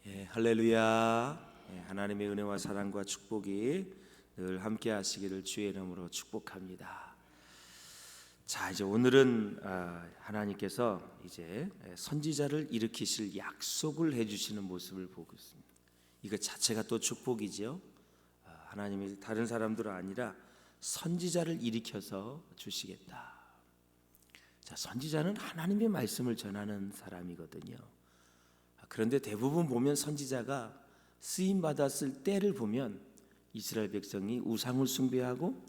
할렐루야. 하나님의 은혜와 사랑과 축복이 늘 함께 하시기를 주의 이름으로 축복합니다. 자, 이제 오늘은 하나님께서 이제 선지자를 일으키실 약속을 해주시는 모습을 보고 있습니다. 이거 자체가 또 축복이죠. 하나님이 다른 사람들 아니라 선지자를 일으켜서 주시겠다. 자, 선지자는 하나님의 말씀을 전하는 사람이거든요. 그런데 대부분 보면 선지자가 쓰임 받았을 때를 보면 이스라엘 백성이 우상을 숭배하고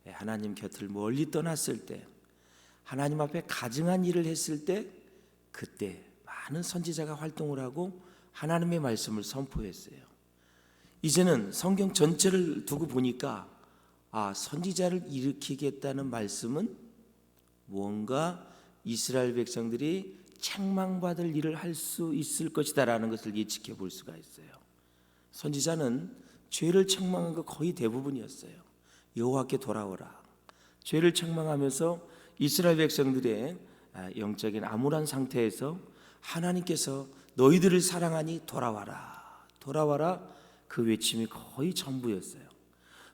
하나님 곁을 멀리 떠났을 때, 하나님 앞에 가증한 일을 했을 때, 그때 많은 선지자가 활동을 하고 하나님의 말씀을 선포했어요. 이제는 성경 전체를 두고 보니까 선지자를 일으키겠다는 말씀은 무언가 이스라엘 백성들이 책망받을 일을 할 수 있을 것이다라는 것을 예측해 볼 수가 있어요. 선지자는 죄를 책망한 거 거의 대부분이었어요. 여호와께 돌아오라. 죄를 책망하면서 이스라엘 백성들의 영적인 암울한 상태에서 하나님께서 너희들을 사랑하니 돌아와라, 돌아와라, 그 외침이 거의 전부였어요.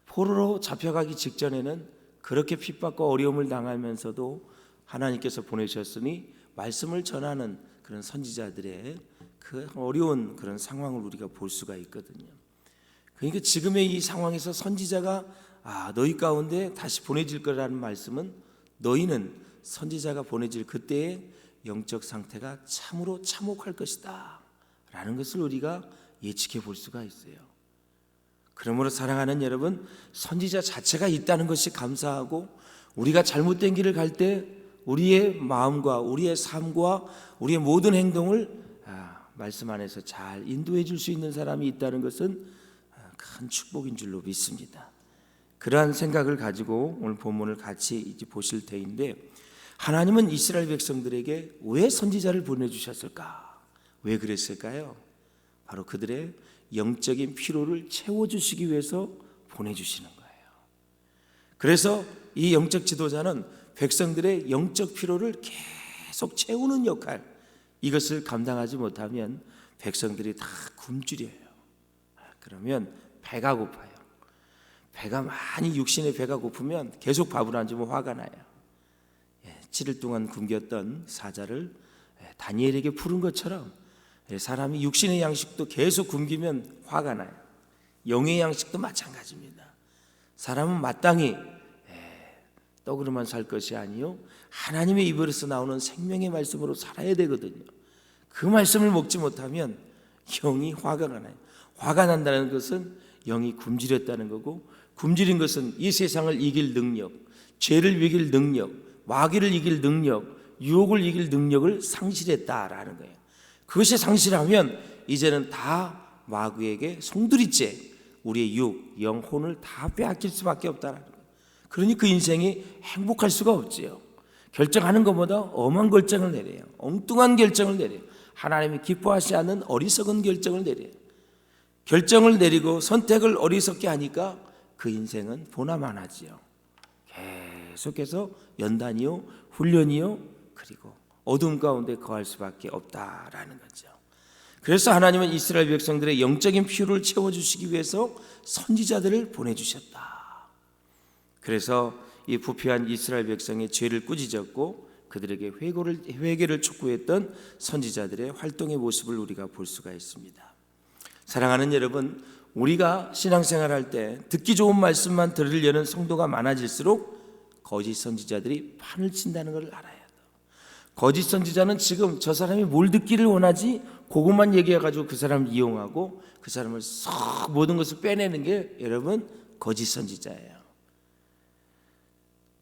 포로로 잡혀가기 직전에는 그렇게 핍박과 어려움을 당하면서도 하나님께서 보내셨으니 말씀을 전하는 그런 선지자들의 그 어려운 그런 상황을 우리가 볼 수가 있거든요. 그러니까 지금의 이 상황에서 선지자가 너희 가운데 다시 보내질 거라는 말씀은 너희는 선지자가 보내질 그때의 영적 상태가 참으로 참혹할 것이다 라는 것을 우리가 예측해 볼 수가 있어요. 그러므로 사랑하는 여러분, 선지자 자체가 있다는 것이 감사하고, 우리가 잘못된 길을 갈 때 우리의 마음과 우리의 삶과 우리의 모든 행동을 말씀 안에서 잘 인도해 줄 수 있는 사람이 있다는 것은 큰 축복인 줄로 믿습니다. 그러한 생각을 가지고 오늘 본문을 같이 이제 보실 때인데, 하나님은 이스라엘 백성들에게 왜 선지자를 보내주셨을까? 왜 그랬을까요? 바로 그들의 영적인 피로를 채워주시기 위해서 보내주시는 거예요. 그래서 이 영적 지도자는 백성들의 영적 피로를 계속 채우는 역할, 이것을 감당하지 못하면 백성들이 다 굶주려요. 그러면 배가 고파요. 배가 많이, 육신의 배가 고프면 계속 밥을 안 주면 화가 나요. 7일 동안 굶겼던 사자를 다니엘에게 부른 것처럼 사람이 육신의 양식도 계속 굶기면 화가 나요. 영의 양식도 마찬가지입니다. 사람은 마땅히 떡으로만 살 것이 아니요 하나님의 입에서 나오는 생명의 말씀으로 살아야 되거든요. 그 말씀을 먹지 못하면 영이 화가 나요. 화가 난다는 것은 영이 굶주렸다는 거고, 굶주린 것은 이 세상을 이길 능력, 죄를 이길 능력, 마귀를 이길 능력, 유혹을 이길 능력을 상실했다라는 거예요. 그것이 상실하면 이제는 다 마귀에게 송두리째 우리의 육, 영혼을 다 빼앗길 수밖에 없다라는 거예요. 그러니 그 인생이 행복할 수가 없지요. 결정하는 것보다 엄한 결정을 내려요. 엉뚱한 결정을 내려요. 하나님이 기뻐하지 않는 어리석은 결정을 내려요. 결정을 내리고 선택을 어리석게 하니까 그 인생은 보나마나지요. 계속해서 연단이요, 훈련이요, 그리고 어둠 가운데 거할 수밖에 없다라는 거죠. 그래서 하나님은 이스라엘 백성들의 영적인 필요를 채워주시기 위해서 선지자들을 보내주셨다. 그래서 이 부패한 이스라엘 백성의 죄를 꾸짖었고 그들에게 회개를 촉구했던 선지자들의 활동의 모습을 우리가 볼 수가 있습니다. 사랑하는 여러분, 우리가 신앙생활할 때 듣기 좋은 말씀만 들으려는 성도가 많아질수록 거짓 선지자들이 판을 친다는 걸 알아야 돼요. 거짓 선지자는 지금 저 사람이 뭘 듣기를 원하지 그것만 얘기해가지고 그 사람을 이용하고 그 사람을 썩 모든 것을 빼내는 게 여러분 거짓 선지자예요.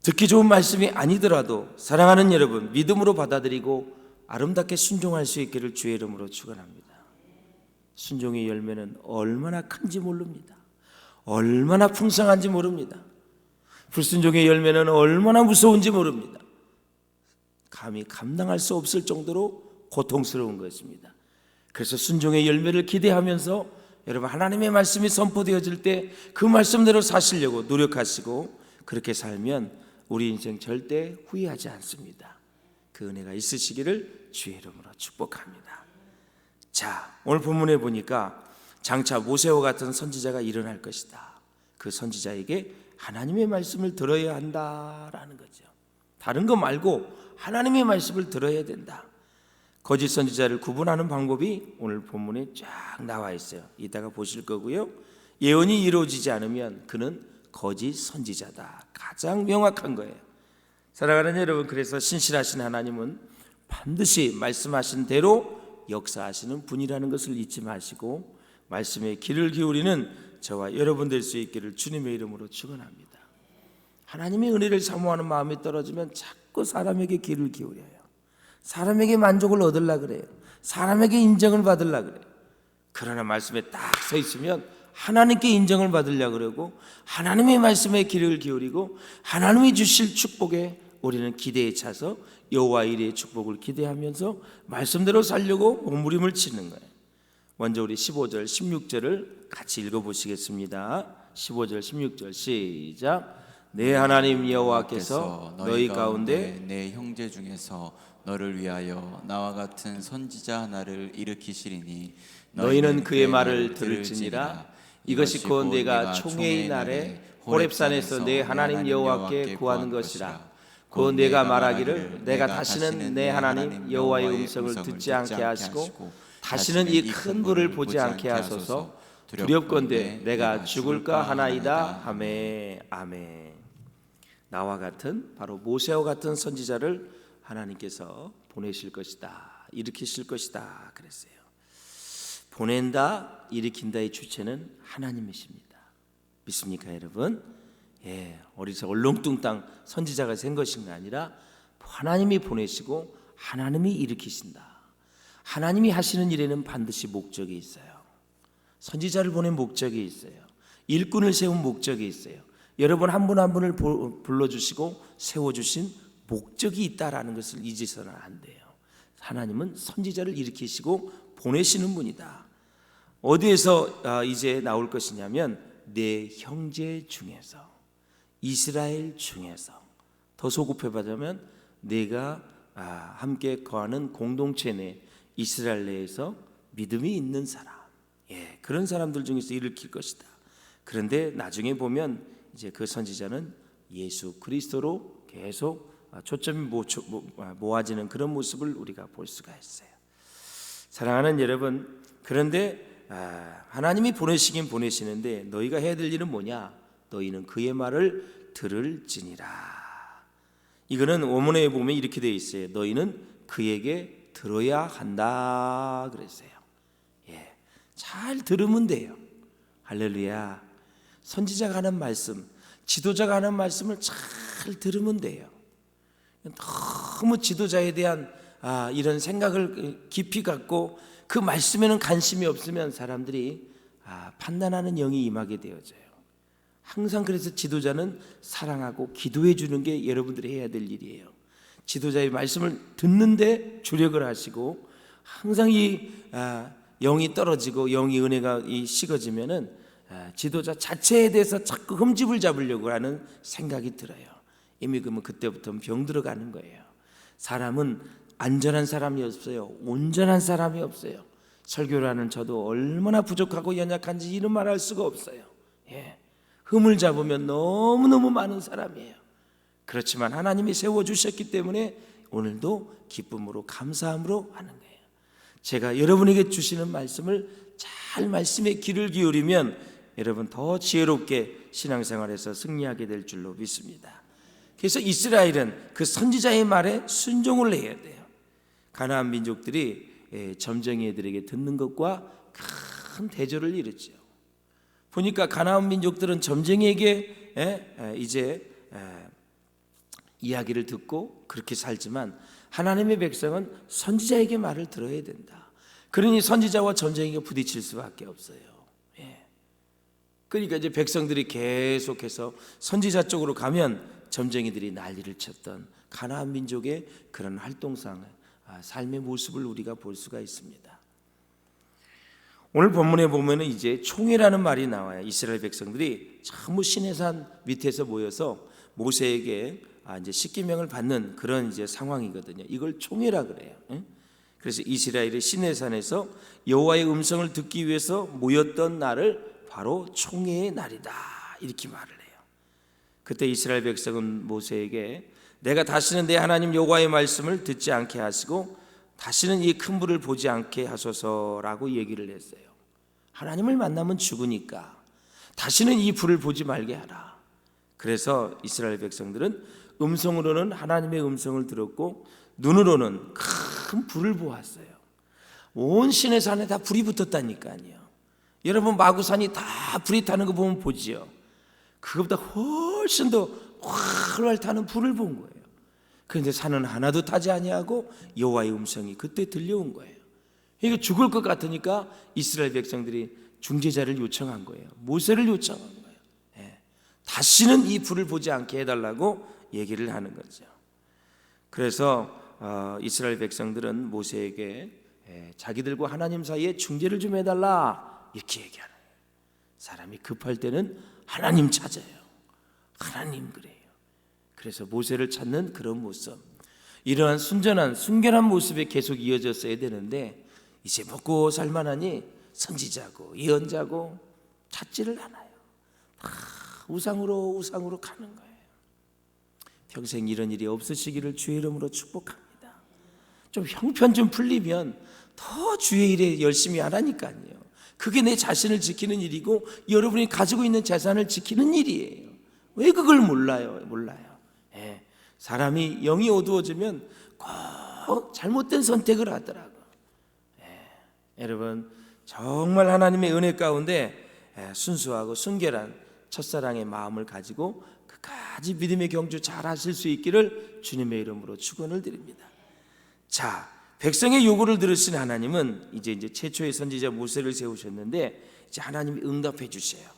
듣기 좋은 말씀이 아니더라도 사랑하는 여러분, 믿음으로 받아들이고 아름답게 순종할 수 있기를 주의 이름으로 축원합니다. 순종의 열매는 얼마나 큰지 모릅니다. 얼마나 풍성한지 모릅니다. 불순종의 열매는 얼마나 무서운지 모릅니다. 감히 감당할 수 없을 정도로 고통스러운 것입니다. 그래서 순종의 열매를 기대하면서 여러분, 하나님의 말씀이 선포되어질 때 그 말씀대로 사시려고 노력하시고 그렇게 살면 우리 인생 절대 후회하지 않습니다. 그 은혜가 있으시기를 주의 이름으로 축복합니다. 자, 오늘 본문에 보니까 장차 모세와 같은 선지자가 일어날 것이다. 그 선지자에게 하나님의 말씀을 들어야 한다라는 거죠. 다른 거 말고 하나님의 말씀을 들어야 된다. 거짓 선지자를 구분하는 방법이 오늘 본문에 쫙 나와 있어요. 이따가 보실 거고요. 예언이 이루어지지 않으면 그는 거짓 선지자다. 가장 명확한 거예요. 사랑하는 여러분, 그래서 신실하신 하나님은 반드시 말씀하신 대로 역사하시는 분이라는 것을 잊지 마시고 말씀에 귀를 기울이는 저와 여러분 될 수 있기를 주님의 이름으로 축원합니다. 하나님의 은혜를 사모하는 마음이 떨어지면 자꾸 사람에게 귀를 기울여요. 사람에게 만족을 얻으려 그래요. 사람에게 인정을 받으려 그래요. 그러나 말씀에 딱 서 있으면 하나님께 인정을 받으려 그러고 하나님의 말씀에 귀를 기울이고 하나님이 주실 축복에 우리는 기대에 차서 여호와 이레의 축복을 기대하면서 말씀대로 살려고 몸부림을 치는 거예요. 먼저 우리 15절 16절을 같이 읽어보시겠습니다. 15절 16절 시작. 내 하나님 여호와께서 너희 가운데 내 형제 중에서 너를 위하여 나와 같은 선지자 하나를 일으키시리니 너희는 그의 말을 들을지니라. 이것이 곧 내가 총회의 날에 호렙산에서 내 하나님 여호와께 구하는 것이라. 곧 내가 말하기를 내가 다시는 내 하나님 여호와의 음성을 듣지 않게 하시고 다시는 이 큰 불을 보지 않게 하소서. 두렵건대 내가 죽을까 하나이다 하매. 아멘. 나와 같은 바로 모세와 같은 선지자를 하나님께서 보내실 것이다, 일으키실 것이다 그랬어요. 보낸다, 일으킨다의 주체는 하나님이십니다. 믿습니까 여러분? 어디서 얼렁뚱땅 선지자가 생 것인 게 아니라 하나님이 보내시고 하나님이 일으키신다. 하나님이 하시는 일에는 반드시 목적이 있어요. 선지자를 보낸 목적이 있어요. 일꾼을 세운 목적이 있어요. 여러분 한 분 한 분을 불러주시고 세워주신 목적이 있다라는 것을 잊으서는 안 돼요. 하나님은 선지자를 일으키시고 보내시는 분이다. 어디에서 이제 나올 것이냐면 내 형제 중에서, 이스라엘 중에서, 더 소급해보자면 내가 함께 거하는 공동체 내 이스라엘 내에서 믿음이 있는 사람, 그런 사람들 중에서 일으킬 것이다. 그런데 나중에 보면 이제 그 선지자는 예수 그리스도로 계속 초점이 모아지는 그런 모습을 우리가 볼 수가 있어요. 사랑하는 여러분, 그런데 하나님이 보내시긴 보내시는데 너희가 해야 될 일은 뭐냐? 너희는 그의 말을 들을지니라. 이거는 원문에 보면 이렇게 되어 있어요. 너희는 그에게 들어야 한다 그랬어요. 잘 들으면 돼요. 할렐루야. 선지자가 하는 말씀, 지도자가 하는 말씀을 잘 들으면 돼요. 너무 지도자에 대한 이런 생각을 깊이 갖고 그 말씀에는 관심이 없으면 사람들이 판단하는 영이 임하게 되어져요. 항상 그래서 지도자는 사랑하고 기도해 주는 게 여러분들이 해야 될 일이에요. 지도자의 말씀을 듣는데 주력을 하시고 항상 이 영이 떨어지고 영이 은혜가 식어지면은 지도자 자체에 대해서 자꾸 흠집을 잡으려고 하는 생각이 들어요. 이미 그러면 그때부터는 병 들어가는 거예요. 사람은 안전한 사람이 없어요. 온전한 사람이 없어요. 설교를 하는 저도 얼마나 부족하고 연약한지 이런 말할 수가 없어요. 흠을 잡으면 너무너무 많은 사람이에요. 그렇지만 하나님이 세워주셨기 때문에 오늘도 기쁨으로 감사함으로 하는 거예요. 제가 여러분에게 주시는 말씀을 잘 말씀에 귀를 기울이면 여러분 더 지혜롭게 신앙생활에서 승리하게 될 줄로 믿습니다. 그래서 이스라엘은 그 선지자의 말에 순종을 해야 돼요. 가나안 민족들이 점쟁이 애들에게 듣는 것과 큰 대조를 이루죠. 보니까 가나안 민족들은 점쟁이에게 이제 이야기를 듣고 그렇게 살지만 하나님의 백성은 선지자에게 말을 들어야 된다. 그러니 선지자와 점쟁이가 부딪힐 수밖에 없어요. 그러니까 이제 백성들이 계속해서 선지자 쪽으로 가면 점쟁이들이 난리를 쳤던 가나안 민족의 그런 활동상 삶의 모습을 우리가 볼 수가 있습니다. 오늘 본문에 보면은 이제 총회라는 말이 나와요. 이스라엘 백성들이 전부 시내산 밑에서 모여서 모세에게 이제 십계명을 받는 그런 이제 상황이거든요. 이걸 총회라 그래요. 그래서 이스라엘의 시내산에서 여호와의 음성을 듣기 위해서 모였던 날을 바로 총회의 날이다, 이렇게 말을 해요. 그때 이스라엘 백성은 모세에게 내가 다시는 내 하나님 여호와의 말씀을 듣지 않게 하시고 다시는 이 큰 불을 보지 않게 하소서라고 얘기를 했어요. 하나님을 만나면 죽으니까 다시는 이 불을 보지 말게 하라. 그래서 이스라엘 백성들은 음성으로는 하나님의 음성을 들었고 눈으로는 큰 불을 보았어요. 온 시내 산에 다 불이 붙었다니까요. 여러분 마구산이 다 불이 타는 거 보면 보지요. 그것보다 훨씬 더 활활 타는 불을 본 거예요. 그런데 산은 하나도 타지 아니하고 여호와의 음성이 그때 들려온 거예요. 이거 죽을 것 같으니까 이스라엘 백성들이 중재자를 요청한 거예요. 모세를 요청한 거예요. 다시는 이 불을 보지 않게 해달라고 얘기를 하는 거죠. 그래서 이스라엘 백성들은 모세에게 자기들과 하나님 사이에 중재를 좀 해달라, 이렇게 얘기하는 거예요. 사람이 급할 때는 하나님 찾아요. 하나님 그래요. 그래서 모세를 찾는 그런 모습, 이러한 순전한 순결한 모습이 계속 이어졌어야 되는데 이제 먹고 살만하니 선지자고 예언자고 찾지를 않아요. 다 우상으로 가는 거예요. 평생 이런 일이 없으시기를 주의 이름으로 축복합니다. 좀 형편 좀 풀리면 더 주의 일에 열심히 하라니까요. 그게 내 자신을 지키는 일이고 여러분이 가지고 있는 재산을 지키는 일이에요. 왜 그걸 몰라요? 사람이 영이 어두워지면 꼭 잘못된 선택을 하더라고. 여러분 정말 하나님의 은혜 가운데 순수하고 순결한 첫사랑의 마음을 가지고 끝까지 믿음의 경주 잘 하실 수 있기를 주님의 이름으로 축원을 드립니다. 자, 백성의 요구를 들으신 하나님은 이제 최초의 선지자 모세를 세우셨는데 이제 하나님이 응답해 주세요.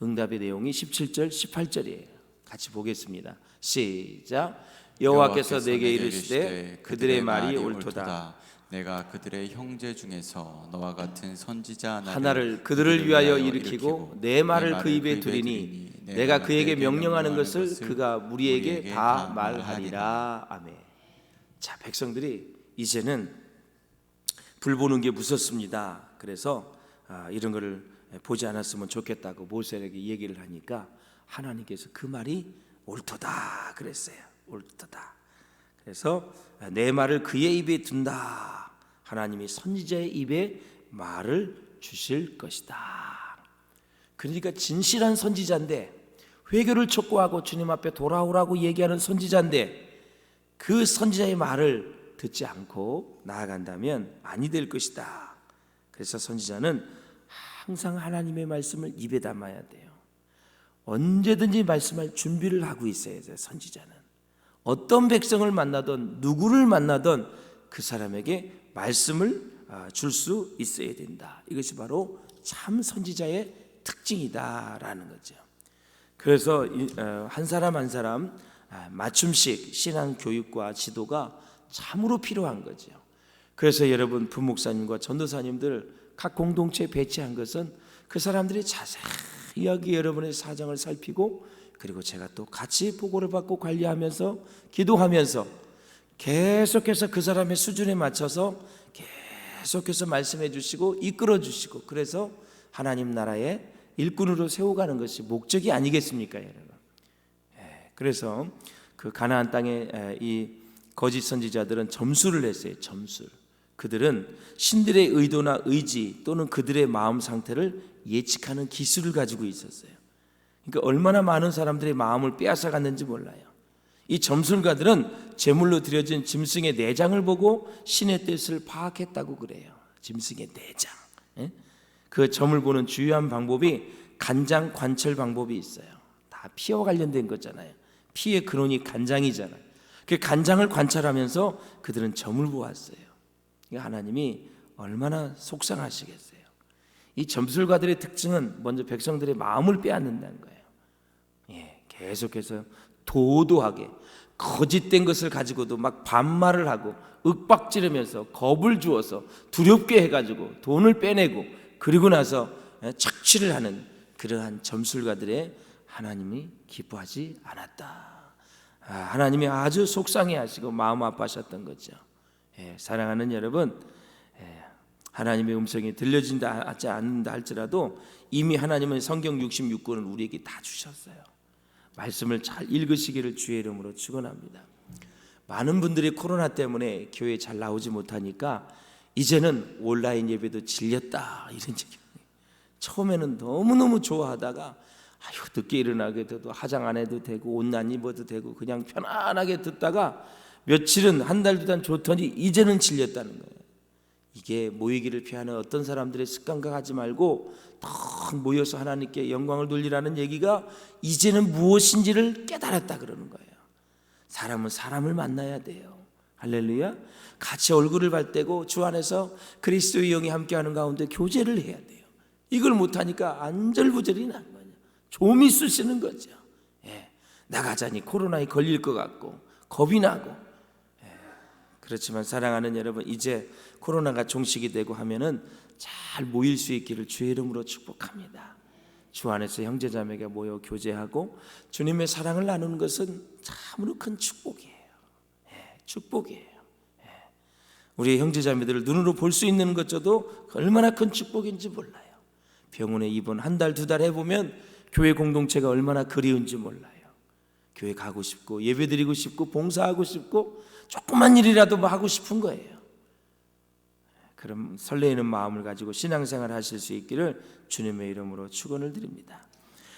응답의 내용이 17절 18절이에요. 같이 보겠습니다. 시작. 여호와께서 내게 이르시되 그들의 말이 옳도다. 내가 그들의 형제 중에서 너와 같은 선지자 하나를 그들을 위하여 일으키고 내 말을 그 입에 두리니 내가 그에게 명령하는 것을 그가 무리에게 다 말하리라. 아멘. 자, 백성들이 이제는 불 보는 게 무섭습니다. 그래서 이런 거를 보지 않았으면 좋겠다고 모세에게 얘기를 하니까 하나님께서 그 말이 옳도다 그랬어요. 옳도다. 그래서 내 말을 그의 입에 둔다. 하나님이 선지자의 입에 말을 주실 것이다. 그러니까 진실한 선지자인데, 회개를 촉구하고 주님 앞에 돌아오라고 얘기하는 선지자인데 그 선지자의 말을 듣지 않고 나아간다면 아니 될 것이다. 그래서 선지자는 항상 하나님의 말씀을 입에 담아야 돼요. 언제든지 말씀할 준비를 하고 있어야 돼요. 선지자는 어떤 백성을 만나든 누구를 만나든 그 사람에게 말씀을 줄 수 있어야 된다. 이것이 바로 참 선지자의 특징이다라는 거죠. 그래서 한 사람 한 사람 맞춤식 신앙 교육과 지도가 참으로 필요한 거죠. 그래서 여러분 부목사님과 전도사님들 각 공동체에 배치한 것은 그 사람들이 자세하게 여러분의 사정을 살피고, 그리고 제가 또 같이 보고를 받고 관리하면서 기도하면서 계속해서 그 사람의 수준에 맞춰서 계속해서 말씀해 주시고 이끌어 주시고, 그래서 하나님 나라의 일꾼으로 세워가는 것이 목적이 아니겠습니까, 여러분? 그래서 그 가나안 땅에 이 거짓 선지자들은 점수를 했어요. 점수. 그들은 신들의 의도나 의지 또는 그들의 마음 상태를 예측하는 기술을 가지고 있었어요. 그러니까 얼마나 많은 사람들의 마음을 빼앗아 갔는지 몰라요. 이 점술가들은 제물로 드려진 짐승의 내장을 보고 신의 뜻을 파악했다고 그래요. 짐승의 내장. 그 점을 보는 주요한 방법이 간장 관철 방법이 있어요. 다 피와 관련된 거잖아요. 피의 근원이 간장이잖아요. 그 간장을 관찰하면서 그들은 점을 보았어요. 하나님이 얼마나 속상하시겠어요. 이 점술가들의 특징은 먼저 백성들의 마음을 빼앗는다는 거예요. 계속해서 도도하게 거짓된 것을 가지고도 막 반말을 하고 윽박지르면서 겁을 주어서 두렵게 해가지고 돈을 빼내고, 그리고 나서 착취를 하는 그러한 점술가들의 하나님이 기뻐하지 않았다. 하나님이 아주 속상해하시고 마음 아파하셨던 거죠. 사랑하는 여러분, 하나님의 음성이 들려진다 않는다 할지라도 이미 하나님은 성경 66권을 우리에게 다 주셨어요. 말씀을 잘 읽으시기를 주의 이름으로 축원합니다. 많은 분들이 코로나 때문에 교회에 잘 나오지 못하니까 이제는 온라인 예배도 질렸다 이런 얘기. 처음에는 너무너무 좋아하다가 늦게 일어나게 돼도 화장 안 해도 되고 옷 안 입어도 되고 그냥 편안하게 듣다가 며칠은 한 달 두 달 좋더니 이제는 질렸다는 거예요. 이게 모이기를 피하는 어떤 사람들의 습관과 하지 말고 더 모여서 하나님께 영광을 돌리라는 얘기가 이제는 무엇인지를 깨달았다 그러는 거예요. 사람은 사람을 만나야 돼요. 할렐루야. 같이 얼굴을 발대고 주 안에서 그리스도의 영이 함께하는 가운데 교제를 해야 돼요. 이걸 못하니까 안절부절이 난 거예요. 좀이 쑤시는 거죠. 나가자니 코로나에 걸릴 것 같고 겁이 나고. 그렇지만 사랑하는 여러분, 이제 코로나가 종식이 되고 하면은 잘 모일 수 있기를 주의 이름으로 축복합니다. 주 안에서 형제자매가 모여 교제하고 주님의 사랑을 나누는 것은 참으로 큰 축복이에요. 축복이에요. 우리 형제자매들을 눈으로 볼 수 있는 것조도 얼마나 큰 축복인지 몰라요. 병원에 입원 한 달 두 달 해보면 교회 공동체가 얼마나 그리운지 몰라요. 교회 가고 싶고 예배드리고 싶고 봉사하고 싶고 조그만 일이라도 뭐 하고 싶은 거예요. 그럼 설레이는 마음을 가지고 신앙생활 하실 수 있기를 주님의 이름으로 축원을 드립니다.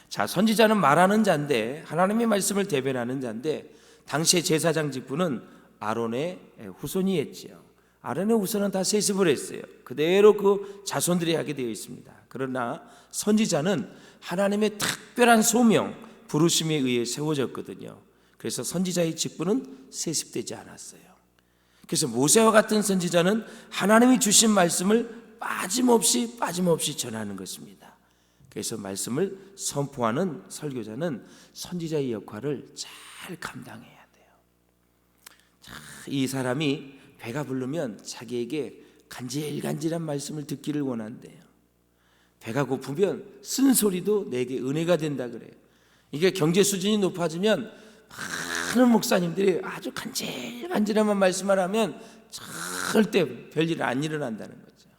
자, 선지자는 말하는 자인데 하나님의 말씀을 대변하는 자인데 당시의 제사장 직분은 아론의 후손이 했지요. 아론의 후손은 다 세습을 했어요. 그대로 그 자손들이 하게 되어 있습니다. 그러나 선지자는 하나님의 특별한 소명, 부르심에 의해 세워졌거든요. 그래서 선지자의 직분은 세습되지 않았어요. 그래서 모세와 같은 선지자는 하나님이 주신 말씀을 빠짐없이 전하는 것입니다. 그래서 말씀을 선포하는 설교자는 선지자의 역할을 잘 감당해야 돼요. 이 사람이 배가 부르면 자기에게 간질간질한 말씀을 듣기를 원한대요. 배가 고프면 쓴소리도 내게 은혜가 된다 그래요. 이게 경제 수준이 높아지면 많은 목사님들이 아주 간질간질한 말씀을 하면 절대 별일 안 일어난다는 거죠.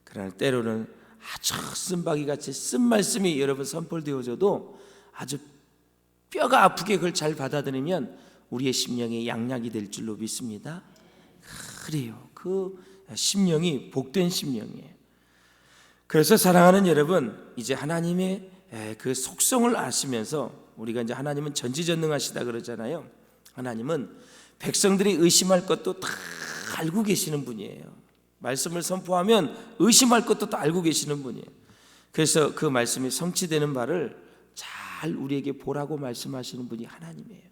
그러나 때로는 아주 쓴바귀같이 쓴 말씀이 여러분 선포되어져도 아주 뼈가 아프게 그걸 잘 받아들이면 우리의 심령이 양약이 될 줄로 믿습니다. 그래요. 그 심령이 복된 심령이에요. 그래서 사랑하는 여러분, 이제 하나님의 그 속성을 아시면서 우리가 이제 하나님은 전지전능하시다 그러잖아요. 하나님은 백성들이 의심할 것도 다 알고 계시는 분이에요. 말씀을 선포하면 의심할 것도 다 알고 계시는 분이에요. 그래서 그 말씀이 성취되는 바를 잘 우리에게 보라고 말씀하시는 분이 하나님이에요.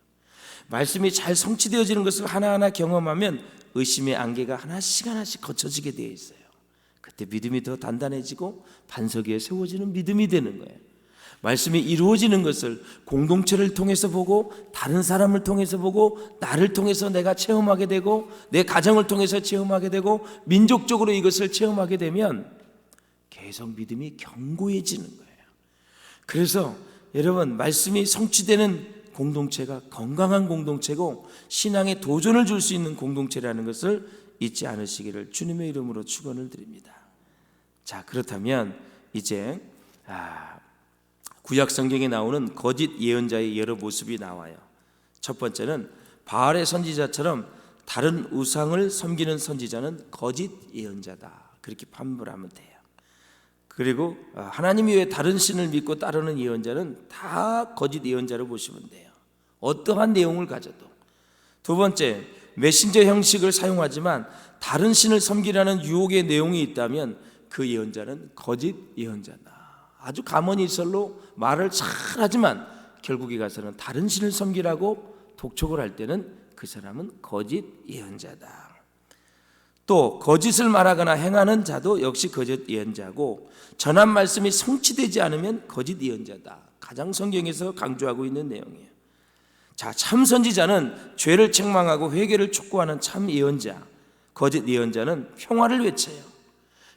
말씀이 잘 성취되어지는 것을 하나하나 경험하면 의심의 안개가 하나씩 거쳐지게 되어 있어요. 그때 믿음이 더 단단해지고 반석 위에 세워지는 믿음이 되는 거예요. 말씀이 이루어지는 것을 공동체를 통해서 보고 다른 사람을 통해서 보고 나를 통해서 내가 체험하게 되고 내 가정을 통해서 체험하게 되고 민족적으로 이것을 체험하게 되면 계속 믿음이 견고해지는 거예요. 그래서 여러분, 말씀이 성취되는 공동체가 건강한 공동체고 신앙에 도전을 줄 수 있는 공동체라는 것을 잊지 않으시기를 주님의 이름으로 축원을 드립니다. 자, 그렇다면 이제 구약 성경에 나오는 거짓 예언자의 여러 모습이 나와요. 첫 번째는 바알의 선지자처럼 다른 우상을 섬기는 선지자는 거짓 예언자다, 그렇게 판별하면 돼요. 그리고 하나님 외에 다른 신을 믿고 따르는 예언자는 다 거짓 예언자로 보시면 돼요. 어떠한 내용을 가져도. 두 번째, 메신저 형식을 사용하지만 다른 신을 섬기라는 유혹의 내용이 있다면 그 예언자는 거짓 예언자다. 아주 가머니설로 말을 잘하지만 결국에 가서는 다른 신을 섬기라고 독촉을 할 때는 그 사람은 거짓 예언자다. 또 거짓을 말하거나 행하는 자도 역시 거짓 예언자고 전한 말씀이 성취되지 않으면 거짓 예언자다. 가장 성경에서 강조하고 있는 내용이에요. 자, 참 선지자는 죄를 책망하고 회개를 촉구하는 참 예언자, 거짓 예언자는 평화를 외쳐요.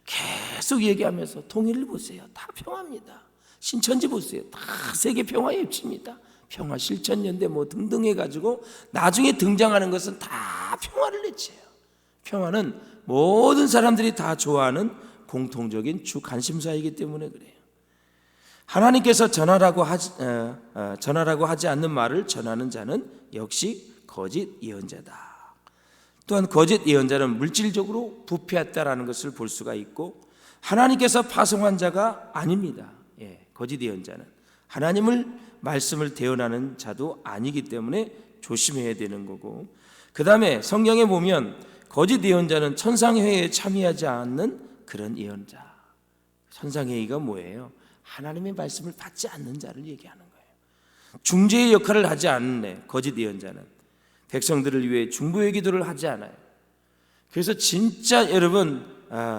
계속 얘기하면서 통일을 보세요. 다 평화입니다. 신천지 보세요. 다 세계 평화의 입지입니다. 평화 실천연대 뭐 등등 해가지고 나중에 등장하는 것은 다 평화를 외쳐요. 평화는 모든 사람들이 다 좋아하는 공통적인 주 관심사이기 때문에 그래요. 하나님께서 전하라고 하지 않는 말을 전하는 자는 역시 거짓 예언자다. 또한 거짓 예언자는 물질적으로 부패했다라는 것을 볼 수가 있고 하나님께서 파송한 자가 아닙니다. 거짓 예언자는 하나님을 말씀을 대언하는 자도 아니기 때문에 조심해야 되는 거고, 그 다음에 성경에 보면 거짓 예언자는 천상회의에 참여하지 않는 그런 예언자. 천상회의가 뭐예요? 하나님의 말씀을 받지 않는 자를 얘기하는 거예요. 중재의 역할을 하지 않는 거짓 예언자는 백성들을 위해 중보의 기도를 하지 않아요. 그래서 진짜 여러분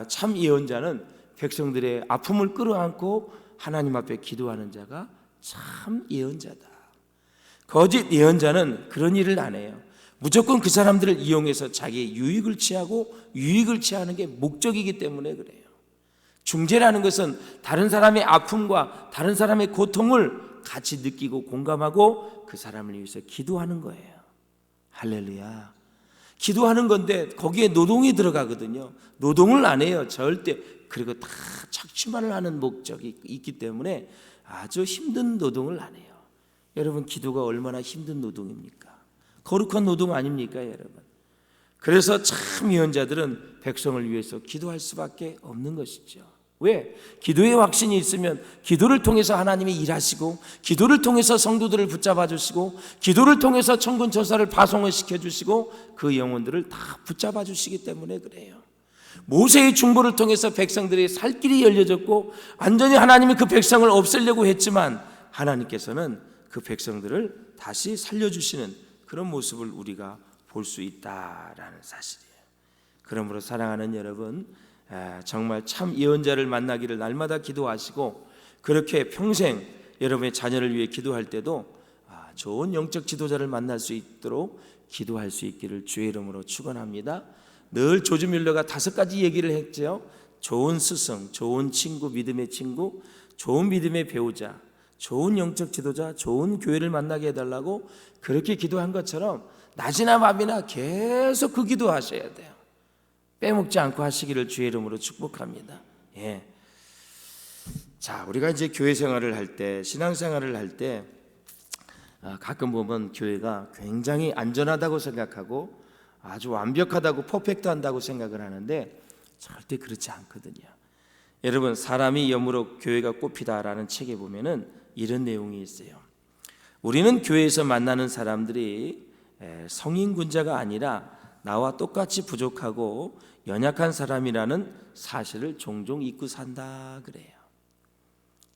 참 예언자는 백성들의 아픔을 끌어안고 하나님 앞에 기도하는 자가 참 예언자다. 거짓 예언자는 그런 일을 안 해요. 무조건 그 사람들을 이용해서 자기의 유익을 취하고 유익을 취하는 게 목적이기 때문에 그래요. 중재라는 것은 다른 사람의 아픔과 다른 사람의 고통을 같이 느끼고 공감하고 그 사람을 위해서 기도하는 거예요. 할렐루야. 기도하는 건데 거기에 노동이 들어가거든요. 노동을 안 해요, 절대. 그리고 다 착취만을 하는 목적이 있기 때문에 아주 힘든 노동을 안 해요. 여러분, 기도가 얼마나 힘든 노동입니까? 거룩한 노동 아닙니까, 여러분? 그래서 참 예언자들은 백성을 위해서 기도할 수밖에 없는 것이죠. 왜? 기도의 확신이 있으면 기도를 통해서 하나님이 일하시고, 기도를 통해서 성도들을 붙잡아 주시고, 기도를 통해서 천군 천사를 파송을 시켜주시고 그 영혼들을 다 붙잡아 주시기 때문에 그래요. 모세의 중보를 통해서 백성들의 살 길이 열려졌고 완전히 하나님이 그 백성을 없애려고 했지만 하나님께서는 그 백성들을 다시 살려주시는 그런 모습을 우리가 볼 수 있다라는 사실이에요. 그러므로 사랑하는 여러분, 정말 참 예언자를 만나기를 날마다 기도하시고, 그렇게 평생 여러분의 자녀를 위해 기도할 때도 좋은 영적 지도자를 만날 수 있도록 기도할 수 있기를 주의 이름으로 축원합니다. 늘 조지 뮬러가 5가지 얘기를 했죠. 좋은 스승, 좋은 친구, 믿음의 친구, 좋은 믿음의 배우자, 좋은 영적 지도자, 좋은 교회를 만나게 해달라고 그렇게 기도한 것처럼 낮이나 밤이나 계속 그 기도하셔야 돼요. 빼먹지 않고 하시기를 주의 이름으로 축복합니다. 자, 우리가 이제 교회 생활을 할 때, 신앙 생활을 할 때 가끔 보면 교회가 굉장히 안전하다고 생각하고 아주 완벽하다고 퍼펙트한다고 생각을 하는데 절대 그렇지 않거든요. 여러분, 사람이 염으로 교회가 꼽히다라는 책에 보면은 이런 내용이 있어요. 우리는 교회에서 만나는 사람들이 성인군자가 아니라 나와 똑같이 부족하고 연약한 사람이라는 사실을 종종 잊고 산다 그래요.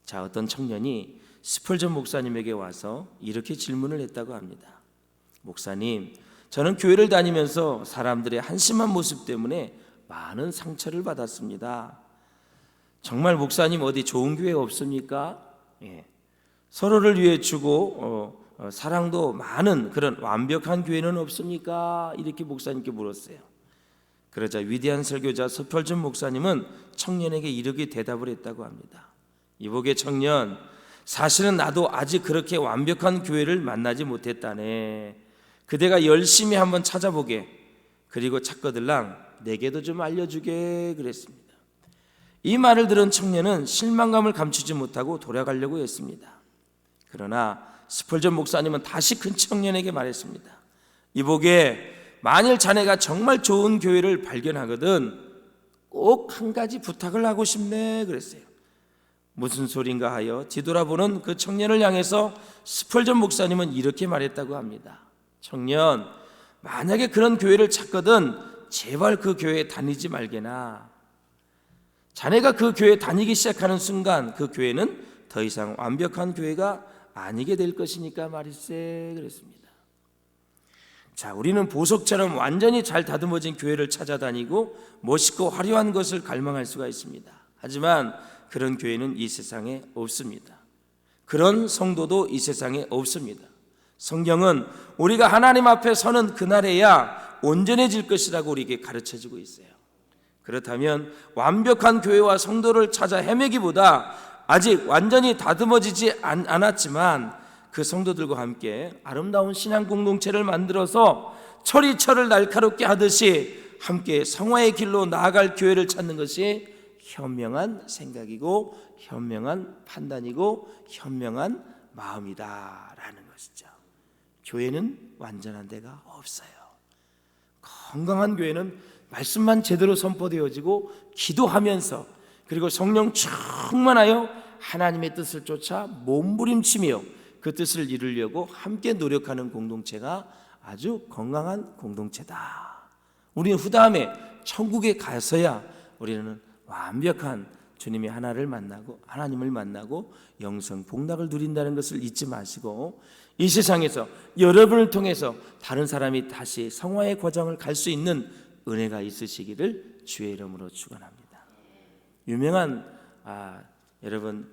자, 어떤 청년이 스펄전 목사님에게 와서 이렇게 질문을 했다고 합니다. 목사님, 저는 교회를 다니면서 사람들의 한심한 모습 때문에 많은 상처를 받았습니다. 정말 목사님 어디 좋은 교회 없습니까? 서로를 위해 주고 사랑도 많은 그런 완벽한 교회는 없습니까? 이렇게 목사님께 물었어요. 그러자 위대한 설교자 스펄전 목사님은 청년에게 이렇게 대답을 했다고 합니다. 이보게 청년, 사실은 나도 아직 그렇게 완벽한 교회를 만나지 못했다네. 그대가 열심히 한번 찾아보게. 그리고 찾거들랑 내게도 좀 알려주게 그랬습니다. 이 말을 들은 청년은 실망감을 감추지 못하고 돌아가려고 했습니다. 그러나 스펄전 목사님은 다시 그 청년에게 말했습니다. 이보게, 만일 자네가 정말 좋은 교회를 발견하거든 꼭 한 가지 부탁을 하고 싶네 그랬어요. 무슨 소린가 하여 뒤돌아보는 그 청년을 향해서 스펄전 목사님은 이렇게 말했다고 합니다. 청년, 만약에 그런 교회를 찾거든 제발 그 교회에 다니지 말게나. 자네가 그 교회에 다니기 시작하는 순간 그 교회는 더 이상 완벽한 교회가 아니게 될 것이니까 말일세 그랬습니다. 자, 우리는 보석처럼 완전히 잘 다듬어진 교회를 찾아다니고 멋있고 화려한 것을 갈망할 수가 있습니다. 하지만 그런 교회는 이 세상에 없습니다. 그런 성도도 이 세상에 없습니다. 성경은 우리가 하나님 앞에 서는 그날에야 온전해질 것이라고 우리에게 가르쳐주고 있어요. 그렇다면 완벽한 교회와 성도를 찾아 헤매기보다 아직 완전히 다듬어지지 않았지만 그 성도들과 함께 아름다운 신앙 공동체를 만들어서 철이 철을 날카롭게 하듯이 함께 성화의 길로 나아갈 교회를 찾는 것이 현명한 생각이고 현명한 판단이고 현명한 마음이다라는 것이죠. 교회는 완전한 데가 없어요. 건강한 교회는 말씀만 제대로 선포되어지고 기도하면서 그리고 성령 충만하여 하나님의 뜻을 쫓아 몸부림치며 그 뜻을 이루려고 함께 노력하는 공동체가 아주 건강한 공동체다. 우리는 후다음에 천국에 가서야 우리는 완벽한 주님의 하나님을 만나고 영성 복락을 누린다는 것을 잊지 마시고 이 세상에서 여러분을 통해서 다른 사람이 다시 성화의 과정을 갈 수 있는 은혜가 있으시기를 주의 이름으로 축원합니다. 유명한 여러분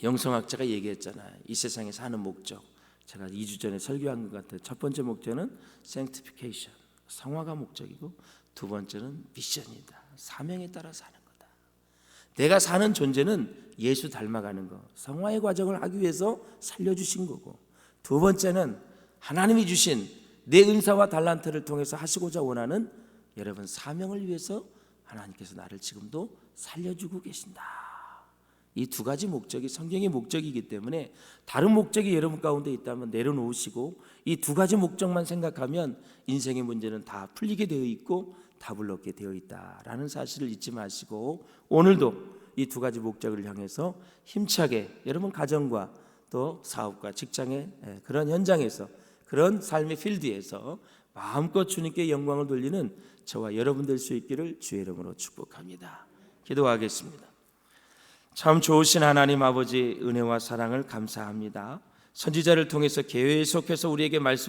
영성학자가 얘기했잖아요. 이 세상에 사는 목적. 제가 2주 전에 설교한 것 같아요. 첫 번째 목적은 sanctification, 성화가 목적이고 두 번째는 미션이다. 사명에 따라 사는 거다. 내가 사는 존재는 예수 닮아가는 거, 성화의 과정을 하기 위해서 살려주신 거고, 두 번째는 하나님이 주신 내 은사와 달란트를 통해서 하시고자 원하는 여러분 사명을 위해서 하나님께서 나를 지금도 살려주고 계신다. 이 두 가지 목적이 성경의 목적이기 때문에 다른 목적이 여러분 가운데 있다면 내려놓으시고 이 두 가지 목적만 생각하면 인생의 문제는 다 풀리게 되어 있고 답을 얻게 되어 있다라는 사실을 잊지 마시고 오늘도 이 두 가지 목적을 향해서 힘차게 여러분 가정과 또 사업과 직장의 그런 현장에서 그런 삶의 필드에서 마음껏 주님께 영광을 돌리는 저와 여러분 될 수 있기를 주의 이름으로 축복합니다. 기도하겠습니다. 참 좋으신 하나님 아버지 은혜와 사랑을 감사합니다. 선지자를 통해서 교회에 속해서 우리에게 말씀